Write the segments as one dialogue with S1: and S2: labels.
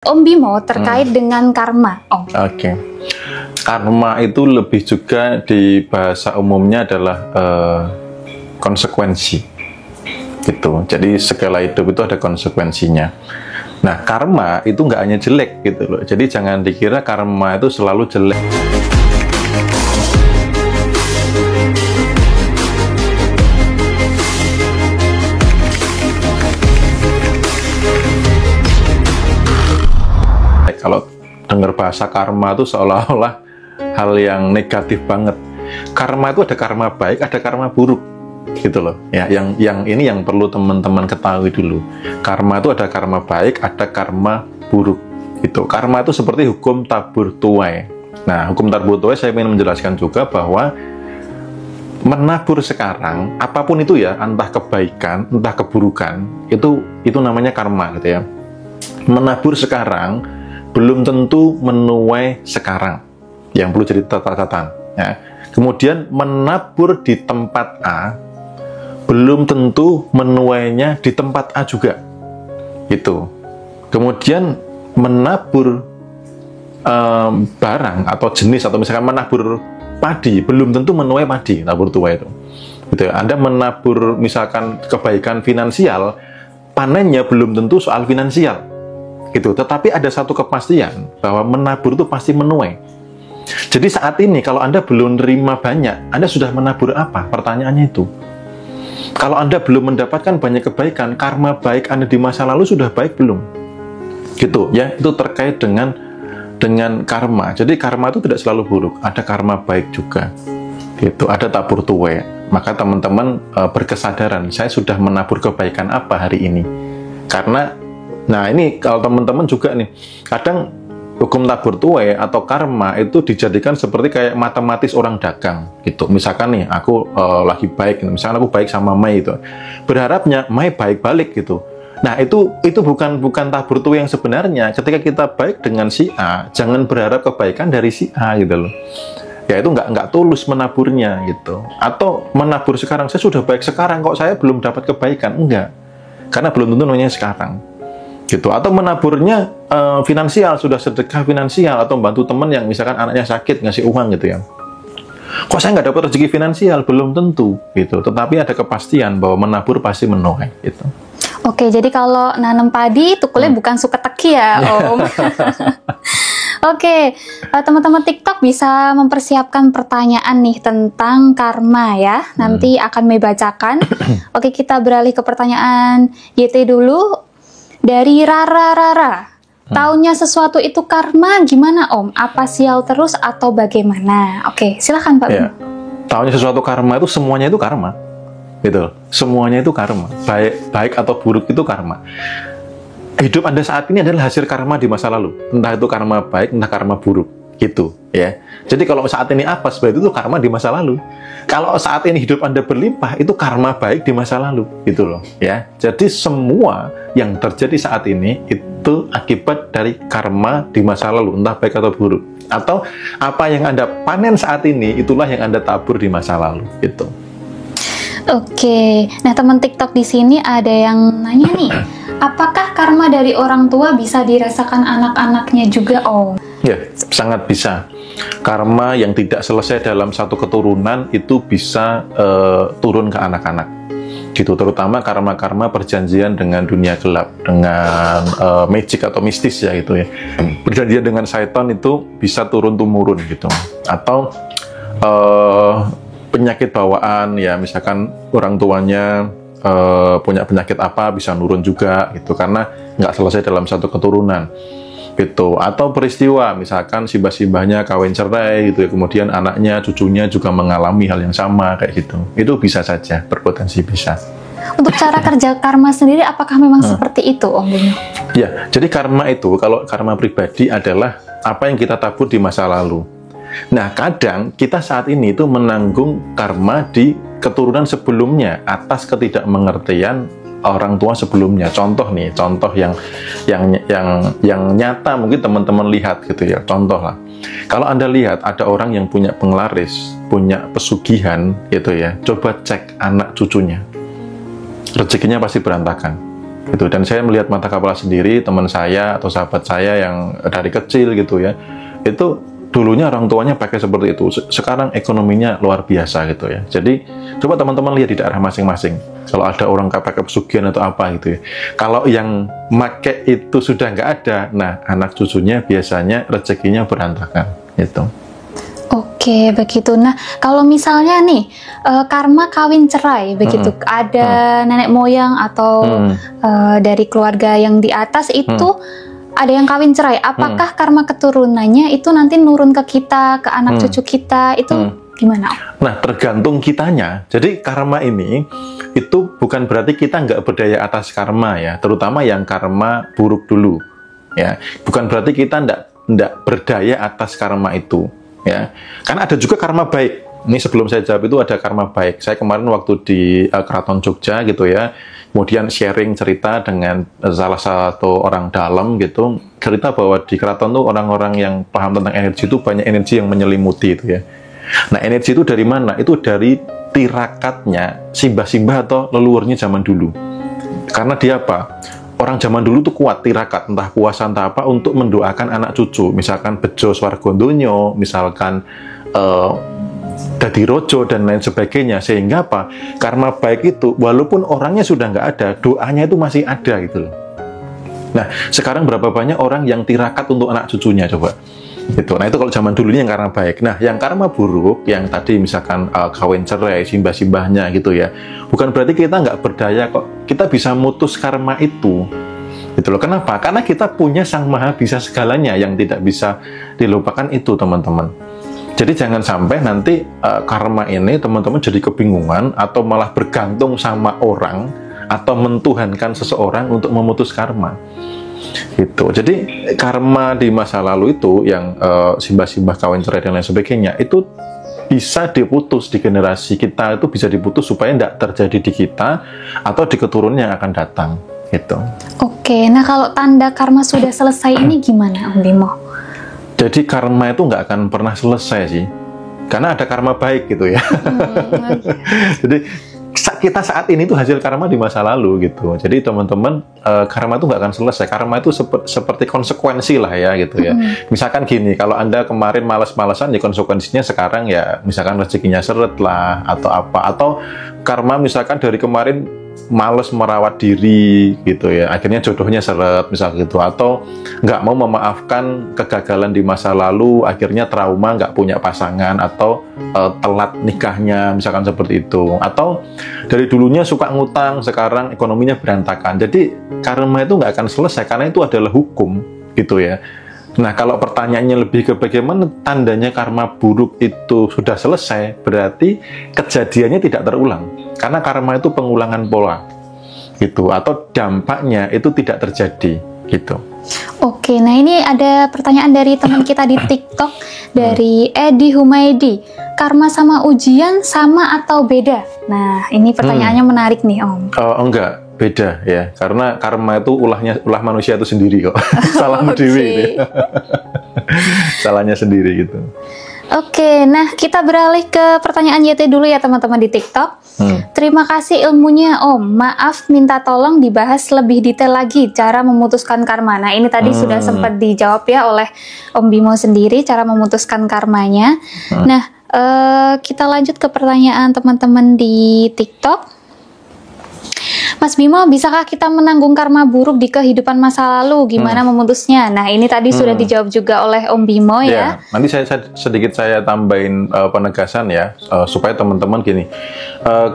S1: Om Bimo terkait dengan karma, Om.
S2: Oke. Karma itu lebih juga di bahasa umumnya adalah konsekuensi, gitu. Jadi segala hidup itu ada konsekuensinya. Nah, karma itu nggak hanya jelek, gitu loh. Jadi jangan dikira karma itu selalu jelek. Kalau dengar bahasa karma itu seolah-olah hal yang negatif banget. Karma itu ada karma baik, ada karma buruk, gitu loh. Ya, yang perlu teman-teman ketahui dulu. Karma itu ada karma baik, ada karma buruk. Gitu. Karma itu seperti hukum tabur tuai. Nah, hukum tabur tuai saya ingin menjelaskan juga bahwa menabur sekarang, apapun itu ya, entah kebaikan, entah keburukan, itu namanya karma, gitu ya. Menabur sekarang belum tentu menuai sekarang, yang perlu jadi catatan ya. Kemudian menabur di tempat A belum tentu menuainya di tempat A juga, itu. Kemudian menabur barang atau jenis, atau misalkan menabur padi belum tentu menuai padi, tabur tuai itu, gitu ya. Anda menabur misalkan kebaikan finansial, panennya belum tentu soal finansial, gitu. Tetapi ada satu kepastian bahwa menabur itu pasti menuai. Jadi saat ini kalau Anda belum nerima banyak, Anda sudah menabur apa? Pertanyaannya itu. Kalau Anda belum mendapatkan banyak kebaikan, karma baik Anda di masa lalu sudah baik belum? Gitu ya, itu terkait dengan karma. Jadi karma itu tidak selalu buruk, ada karma baik juga. Gitu, ada tabur tuai. Maka teman-teman berkesadaran, saya sudah menabur kebaikan apa hari ini? Karena nah ini kalau teman-teman juga nih, kadang hukum tabur tuai atau karma itu dijadikan seperti kayak matematis orang dagang gitu. Misalkan nih aku lagi baik, misalkan aku baik sama Mai itu, berharapnya Mai baik balik gitu. Nah itu bukan tabur tuai yang sebenarnya. Ketika kita baik dengan si A, jangan berharap kebaikan dari si A gitu loh. Ya itu nggak tulus menaburnya gitu. Atau menabur sekarang, saya sudah baik sekarang kok saya belum dapat kebaikan, enggak. Karena belum tentu namanya sekarang. Gitu. Atau menaburnya finansial, sudah sedekah finansial atau bantu teman yang misalkan anaknya sakit ngasih uang gitu ya. Kok saya nggak dapat rezeki finansial? Belum tentu gitu. Tetapi ada kepastian bahwa menabur pasti menuai gitu.
S1: Oke, jadi kalau nanam padi tukulnya bukan suka teki ya, Om. Oke, teman-teman TikTok bisa mempersiapkan pertanyaan nih tentang karma ya. Nanti akan bacakan. Oke, kita beralih ke pertanyaan YT dulu. Dari Rara, taunya sesuatu itu karma gimana Om? Apa sial terus atau bagaimana? Oke, silahkan Pak.
S2: Ya, taunya sesuatu karma itu semuanya itu karma, gitu. Semuanya itu karma, baik atau buruk itu karma. Hidup Anda saat ini adalah hasil karma di masa lalu, entah itu karma baik, entah karma buruk, gitu ya. Jadi kalau saat ini apa, sebenarnya itu karma di masa lalu. Kalau saat ini hidup Anda berlimpah, itu karma baik di masa lalu, gitu loh ya. Jadi semua yang terjadi saat ini itu akibat dari karma di masa lalu, entah baik atau buruk. Atau apa yang Anda panen saat ini, itulah yang Anda tabur di masa lalu, gitu.
S1: Oke, nah teman TikTok di sini ada yang nanya nih, apakah karma dari orang tua bisa dirasakan anak-anaknya juga Om?
S2: Ya, sangat bisa. Karma yang tidak selesai dalam satu keturunan itu bisa turun ke anak-anak, gitu. Terutama karma-karma perjanjian dengan dunia gelap, dengan magic atau mistis ya gitu ya. Perjanjian dengan syaitan itu bisa turun-temurun gitu. Atau penyakit bawaan ya, misalkan orang tuanya punya penyakit apa bisa nurun juga gitu, karena nggak selesai dalam satu keturunan. Gitu. Atau peristiwa misalkan simbah-simbahnya kawin cerai gitu ya, kemudian anaknya, cucunya juga mengalami hal yang sama kayak gitu. Itu bisa saja, berpotensi bisa.
S1: Untuk cara kerja karma sendiri apakah memang seperti itu Om Bimo?
S2: Ya, jadi karma itu, kalau karma pribadi adalah apa yang kita tabur di masa lalu. Nah, kadang kita saat ini itu menanggung karma di keturunan sebelumnya atas ketidakmengertian orang tua sebelumnya. Contoh nih, contoh yang nyata mungkin teman-teman lihat gitu ya. Contoh lah, kalau Anda lihat ada orang yang punya penglaris, punya pesugihan gitu ya, coba cek anak cucunya, rezekinya pasti berantakan. gitu. Dan saya melihat mata kepala sendiri, teman saya atau sahabat saya yang dari kecil gitu ya, itu dulunya orang tuanya pakai seperti itu, sekarang ekonominya luar biasa gitu ya. Jadi coba teman-teman lihat di daerah masing-masing, kalau ada orang pakai pesugihan atau apa gitu ya, kalau yang make itu sudah nggak ada, nah anak cucunya biasanya rezekinya berantakan gitu.
S1: Oke, begitu. Nah, kalau misalnya nih, karma kawin cerai, begitu, ada nenek moyang atau dari keluarga yang di atas itu ada yang kawin cerai, apakah karma keturunannya itu nanti nurun ke kita, ke anak cucu kita, itu gimana?
S2: Nah, tergantung kitanya. Jadi karma ini, itu bukan berarti kita nggak berdaya atas karma ya, terutama yang karma buruk dulu. Ya, bukan berarti kita nggak berdaya atas karma itu. Ya, karena ada juga karma baik. Ini sebelum saya jawab itu ada karma baik. Saya kemarin waktu di Keraton Jogja gitu ya, kemudian sharing cerita dengan salah satu orang dalam gitu, cerita bahwa di keraton tuh orang-orang yang paham tentang energi itu banyak energi yang menyelimuti itu ya. Nah, energi itu dari mana? Itu dari tirakatnya simbah-simbah atau leluhurnya zaman dulu. Karena dia apa? Orang zaman dulu tuh kuat tirakat, entah puasa entah apa, untuk mendoakan anak cucu. Misalkan bejo swargondonyo, misalkan dadi rojo dan lain sebagainya. Sehingga apa? Karma baik itu, walaupun orangnya sudah nggak ada, doanya itu masih ada gitu loh. Nah, sekarang berapa banyak orang yang tirakat untuk anak cucunya coba? Gitu. Nah, itu kalau zaman dulu yang karma baik. Nah, yang karma buruk, yang tadi misalkan kawin cerai, simbah-simbahnya gitu ya, bukan berarti kita nggak berdaya kok. Kita bisa mutus karma itu. Gitu loh. Kenapa? Karena kita punya Sang Maha Bisa segalanya yang tidak bisa dilupakan itu, teman-teman. Jadi jangan sampai nanti karma ini teman-teman jadi kebingungan atau malah bergantung sama orang atau mentuhankan seseorang untuk memutus karma. Gitu. Jadi karma di masa lalu itu yang simbah-simbah kawin cerai dan lain sebagainya itu bisa diputus di generasi kita, itu bisa diputus supaya tidak terjadi di kita atau di keturunan yang akan datang gitu.
S1: Oke, nah kalau tanda karma sudah selesai ini gimana, Om Bimo?
S2: Jadi karma itu nggak akan pernah selesai sih, karena ada karma baik gitu ya. Jadi kita saat ini tuh hasil karma di masa lalu gitu. Jadi teman-teman, karma itu nggak akan selesai. Karma itu seperti konsekuensi lah ya gitu ya. Misalkan gini, kalau Anda kemarin malas-malasan, ya konsekuensinya sekarang ya misalkan rezekinya seret lah atau apa. Atau karma misalkan dari kemarin males merawat diri gitu ya, akhirnya jodohnya seret misal gitu, atau nggak mau memaafkan kegagalan di masa lalu, akhirnya trauma, nggak punya pasangan, atau telat nikahnya misalkan seperti itu, atau dari dulunya suka ngutang, sekarang ekonominya berantakan. Jadi karma itu nggak akan selesai karena itu adalah hukum gitu ya. Nah, kalau pertanyaannya lebih ke bagaimana tandanya karma buruk itu sudah selesai, berarti kejadiannya tidak terulang. Karena karma itu pengulangan pola, gitu. Atau dampaknya itu tidak terjadi, gitu.
S1: Oke, nah ini ada pertanyaan dari teman kita di TikTok, dari Edi Humaydi. Karma sama ujian sama atau beda? Nah, ini pertanyaannya menarik nih, Om.
S2: Enggak. Beda ya, karena karma itu ulah manusia itu sendiri kok. Salahmu dewe gitu. Salahnya sendiri gitu.
S1: Oke, nah kita beralih ke pertanyaan YT dulu ya teman-teman di TikTok. Terima kasih ilmunya Om. Maaf minta tolong dibahas lebih detail lagi cara memutuskan karma. Nah ini tadi sudah sempat dijawab ya oleh Om Bimo sendiri cara memutuskan karmanya. Nah kita lanjut ke pertanyaan teman-teman di TikTok. Mas Bimo, bisakah kita menanggung karma buruk di kehidupan masa lalu? Gimana memutusnya? Nah, ini tadi sudah dijawab juga oleh Om Bimo ya.
S2: Nanti sedikit saya tambahin penegasan ya, supaya teman-teman gini,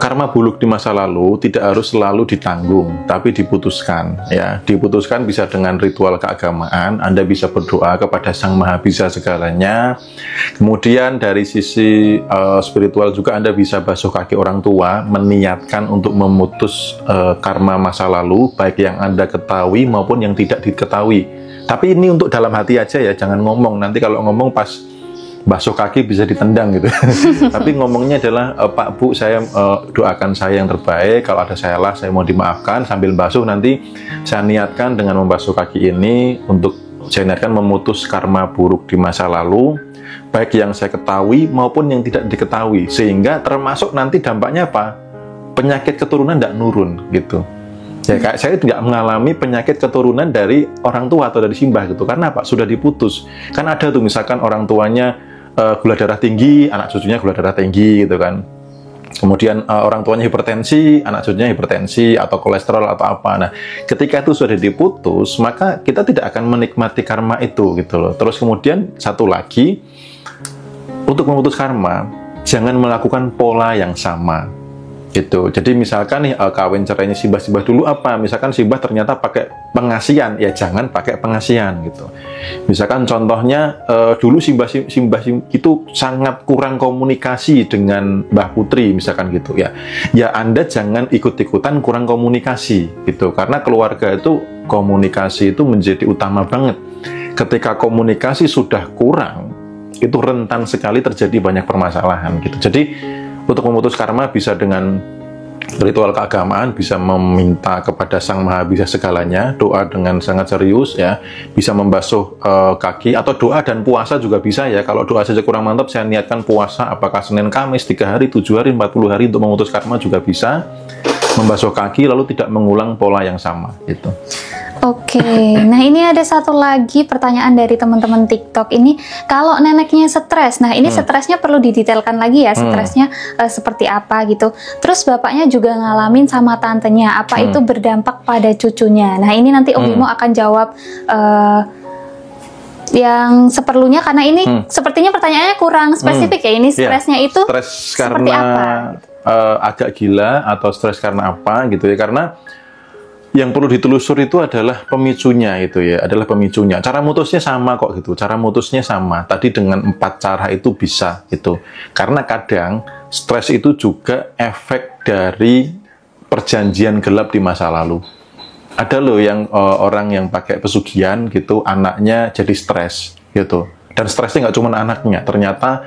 S2: karma buruk di masa lalu tidak harus selalu ditanggung, tapi diputuskan ya. Diputuskan bisa dengan ritual keagamaan, Anda bisa berdoa kepada Sang Maha Bisa segalanya. Kemudian dari sisi spiritual juga Anda bisa basuh kaki orang tua, meniatkan untuk memutus karma masa lalu, baik yang Anda ketahui maupun yang tidak diketahui. Tapi ini untuk dalam hati aja ya, jangan ngomong. Nanti kalau ngomong pas basuh kaki bisa ditendang gitu. Tapi ngomongnya adalah, Pak Bu, saya doakan saya yang terbaik. Kalau ada salah, saya mau dimaafkan. Sambil basuh nanti saya niatkan dengan membasuh kaki ini untuk saya niatkan memutus karma buruk di masa lalu, baik yang saya ketahui maupun yang tidak diketahui. Sehingga termasuk nanti dampaknya apa? Penyakit keturunan tidak nurun gitu. Ya kayak saya tidak mengalami penyakit keturunan dari orang tua atau dari simbah gitu. Karena apa? Sudah diputus. Kan ada tuh misalkan orang tuanya gula darah tinggi, anak cucunya gula darah tinggi gitu kan. Kemudian orang tuanya hipertensi, anak cucunya hipertensi atau kolesterol atau apa. Nah, ketika itu sudah diputus, maka kita tidak akan menikmati karma itu gitu loh. Terus kemudian satu lagi, untuk memutus karma, jangan melakukan pola yang sama. Gitu. Jadi misalkan nih kawin cerainya simbah-simbah dulu apa? Misalkan simbah ternyata pakai pengasian, ya jangan pakai pengasian gitu. Misalkan contohnya dulu simbah itu sangat kurang komunikasi dengan Mbah Putri misalkan gitu ya. Ya Anda jangan ikut-ikutan kurang komunikasi gitu. Karena keluarga itu komunikasi itu menjadi utama banget. Ketika komunikasi sudah kurang, itu rentan sekali terjadi banyak permasalahan gitu. Jadi untuk memutus karma bisa dengan ritual keagamaan, bisa meminta kepada Sang Maha Bisa segalanya, doa dengan sangat serius ya, bisa membasuh kaki, atau doa dan puasa juga bisa ya. Kalau doa saja kurang mantap, saya niatkan puasa apakah Senin Kamis 3 hari, 7 hari, 40 hari untuk memutus karma juga bisa. Membasuh kaki lalu tidak mengulang pola yang sama gitu.
S1: Oke, nah ini ada satu lagi pertanyaan dari teman-teman TikTok ini, kalau neneknya stres, nah ini stresnya perlu didetailkan lagi ya, stresnya seperti apa gitu. Terus bapaknya juga ngalamin sama tantenya, apa itu berdampak pada cucunya? Nah ini nanti Om Bimo akan jawab yang seperlunya, karena ini sepertinya pertanyaannya kurang spesifik ya, ini stresnya itu
S2: stres
S1: seperti
S2: karena
S1: apa?
S2: Agak gila atau stres karena apa gitu ya, karena yang perlu ditelusur itu adalah pemicunya itu ya, adalah pemicunya. Cara mutusnya sama kok gitu, cara mutusnya sama. Tadi dengan 4 cara itu bisa gitu. Karena kadang stres itu juga efek dari perjanjian gelap di masa lalu. Ada loh yang orang yang pakai pesugihan gitu, anaknya jadi stres gitu. Dan stresnya nggak cuma anaknya, ternyata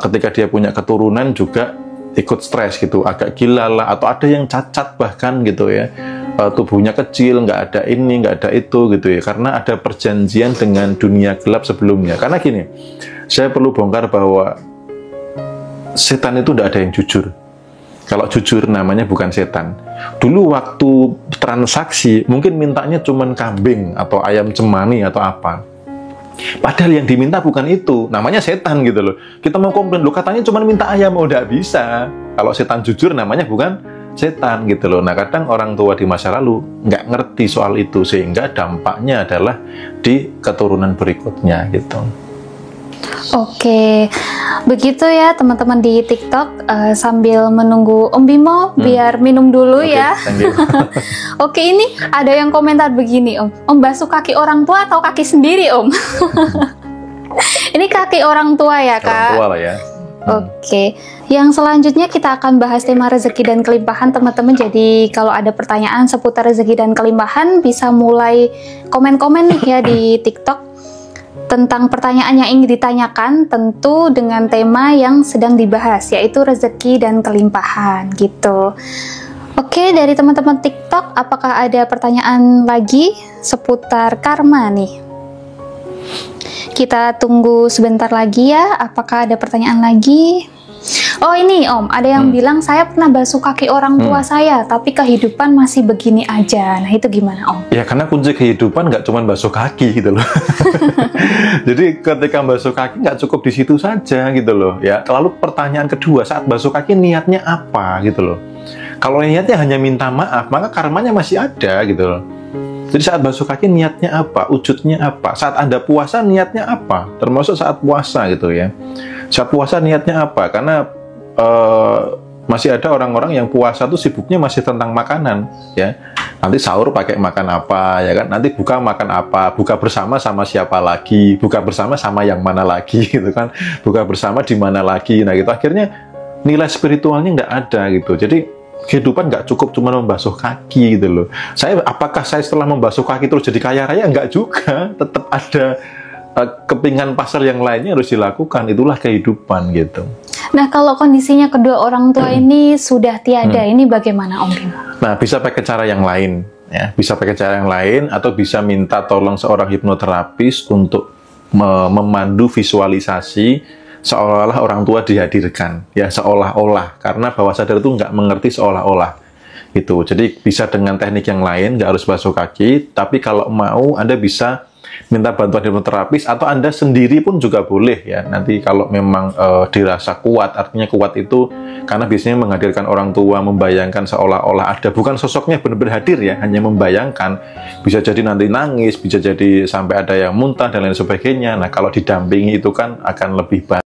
S2: ketika dia punya keturunan juga ikut stres gitu, agak gila lah, atau ada yang cacat bahkan gitu ya. Tubuhnya kecil, nggak ada ini, nggak ada itu gitu ya, karena ada perjanjian dengan dunia gelap sebelumnya. Karena gini, saya perlu bongkar bahwa setan itu tidak ada yang jujur. Kalau jujur namanya bukan setan. Dulu waktu transaksi mungkin mintanya cuman kambing atau ayam cemani atau apa, padahal yang diminta bukan itu, namanya setan gitu loh. Kita mau komplain, lo katanya cuma minta ayam, udah bisa. Kalau setan jujur namanya bukan setan gitu loh. Nah kadang orang tua di masa lalu nggak ngerti soal itu, sehingga dampaknya adalah di keturunan berikutnya gitu.
S1: Oke, begitu ya teman-teman di TikTok. Sambil menunggu Om Bimo biar minum dulu ya. Oke, ini ada yang komentar begini, Om basuh kaki orang tua atau kaki sendiri Om? Ini kaki orang tua ya Kak?
S2: Orang tua lah ya.
S1: Oke, yang selanjutnya kita akan bahas tema rezeki dan kelimpahan teman-teman. Jadi kalau ada pertanyaan seputar rezeki dan kelimpahan bisa mulai komen-komen nih ya di TikTok tentang pertanyaan yang ingin ditanyakan, tentu dengan tema yang sedang dibahas, yaitu rezeki dan kelimpahan gitu. Oke, dari teman-teman TikTok, apakah ada pertanyaan lagi seputar karma nih? Kita tunggu sebentar lagi ya, apakah ada pertanyaan lagi? Oh ini Om, ada yang bilang saya pernah basuh kaki orang tua saya, tapi kehidupan masih begini aja. Nah itu gimana Om?
S2: Ya karena kunci kehidupan nggak cuma basuh kaki gitu loh. Jadi ketika basuh kaki nggak cukup di situ saja gitu loh. Ya lalu pertanyaan kedua, saat basuh kaki niatnya apa gitu loh. Kalau niatnya hanya minta maaf, maka karmanya masih ada gitu loh. Jadi saat basuh kaki niatnya apa? Wujudnya apa? Saat Anda puasa niatnya apa? Termasuk saat puasa gitu ya. Saat puasa niatnya apa? Karena masih ada orang-orang yang puasa tuh sibuknya masih tentang makanan ya. Nanti sahur pakai makan apa ya kan? Nanti buka makan apa? Buka bersama sama siapa lagi? Buka bersama sama yang mana lagi gitu kan? Buka bersama di mana lagi? Nah gitu akhirnya nilai spiritualnya nggak ada gitu. Jadi kehidupan nggak cukup cuma membasuh kaki gitu loh. Apakah saya setelah membasuh kaki terus jadi kaya raya? Nggak juga. Tetap ada kepingan pasar yang lainnya harus dilakukan. Itulah kehidupan gitu.
S1: Nah kalau kondisinya kedua orang tua ini sudah tiada, ini bagaimana Om Bimo?
S2: Nah bisa pakai cara yang lain ya. Bisa pakai cara yang lain, atau bisa minta tolong seorang hipnoterapis untuk memandu visualisasi seolah-olah orang tua dihadirkan ya, seolah-olah, karena bawah sadar itu nggak mengerti seolah-olah Gitu. Jadi bisa dengan teknik yang lain, nggak harus basuh kaki. Tapi kalau mau, Anda bisa minta bantuan hipnoterapis atau Anda sendiri pun juga boleh ya. Nanti kalau memang dirasa kuat, artinya kuat itu karena biasanya menghadirkan orang tua, membayangkan seolah-olah ada, bukan sosoknya benar-benar hadir ya, hanya membayangkan. Bisa jadi nanti nangis, bisa jadi sampai ada yang muntah dan lain sebagainya. Nah, kalau didampingi itu kan akan lebih baik.